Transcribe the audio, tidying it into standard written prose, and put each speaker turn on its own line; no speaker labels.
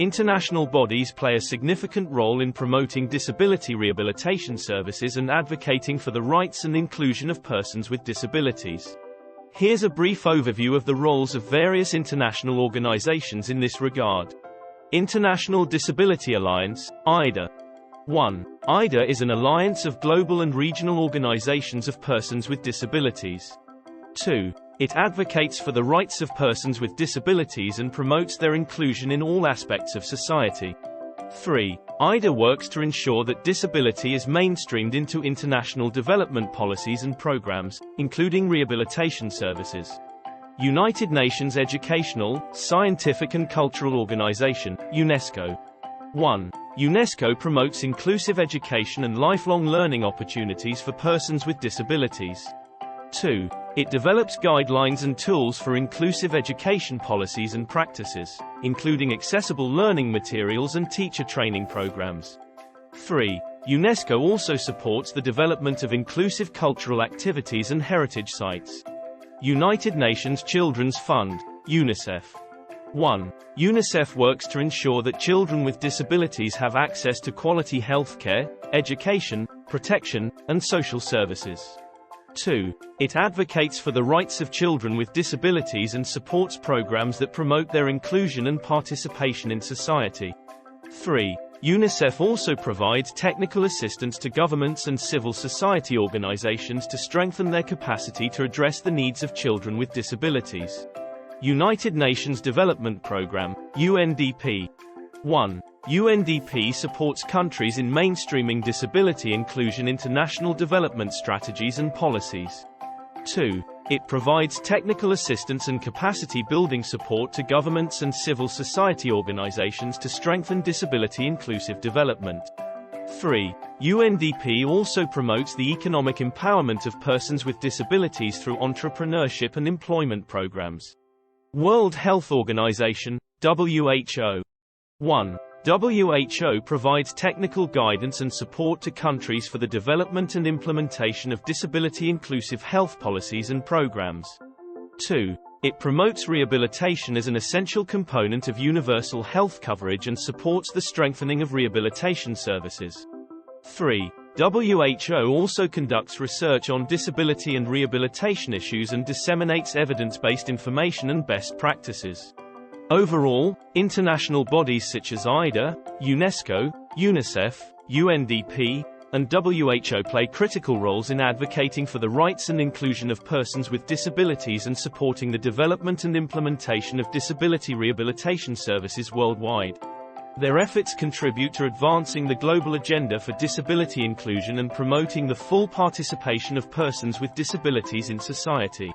International bodies play a significant role in promoting disability rehabilitation services and advocating for the rights and inclusion of persons with disabilities. Here's a brief overview of the roles of various international organizations in this regard. International Disability Alliance, IDA. 1. IDA is an alliance of global and regional organizations of persons with disabilities. 2. It advocates for the rights of persons with disabilities and promotes their inclusion in all aspects of society. 3. IDA works to ensure that disability is mainstreamed into international development policies and programs, including rehabilitation services. United Nations Educational, Scientific and Cultural Organization, UNESCO. 1. UNESCO promotes inclusive education and lifelong learning opportunities for persons with disabilities. 2. It develops guidelines and tools for inclusive education policies and practices, including accessible learning materials and teacher training programs. 3. UNESCO also supports the development of inclusive cultural activities and heritage sites. United Nations Children's Fund, UNICEF. 1. UNICEF works to ensure that children with disabilities have access to quality healthcare, education, protection, and social services. 2. It advocates for the rights of children with disabilities and supports programs that promote their inclusion and participation in society. 3. UNICEF also provides technical assistance to governments and civil society organizations to strengthen their capacity to address the needs of children with disabilities. United Nations Development Programme, UNDP. 1. UNDP supports countries in mainstreaming disability inclusion into national development strategies and policies. 2. It provides technical assistance and capacity-building support to governments and civil society organizations to strengthen disability-inclusive development. 3. UNDP also promotes the economic empowerment of persons with disabilities through entrepreneurship and employment programs. World Health Organization, WHO. 1. WHO provides technical guidance and support to countries for the development and implementation of disability-inclusive health policies and programs. 2. It promotes rehabilitation as an essential component of universal health coverage and supports the strengthening of rehabilitation services. 3. WHO also conducts research on disability and rehabilitation issues and disseminates evidence-based information and best practices. Overall, international bodies such as IDA, UNESCO, UNICEF, UNDP, and WHO play critical roles in advocating for the rights and inclusion of persons with disabilities and supporting the development and implementation of disability rehabilitation services worldwide. Their efforts contribute to advancing the global agenda for disability inclusion and promoting the full participation of persons with disabilities in society.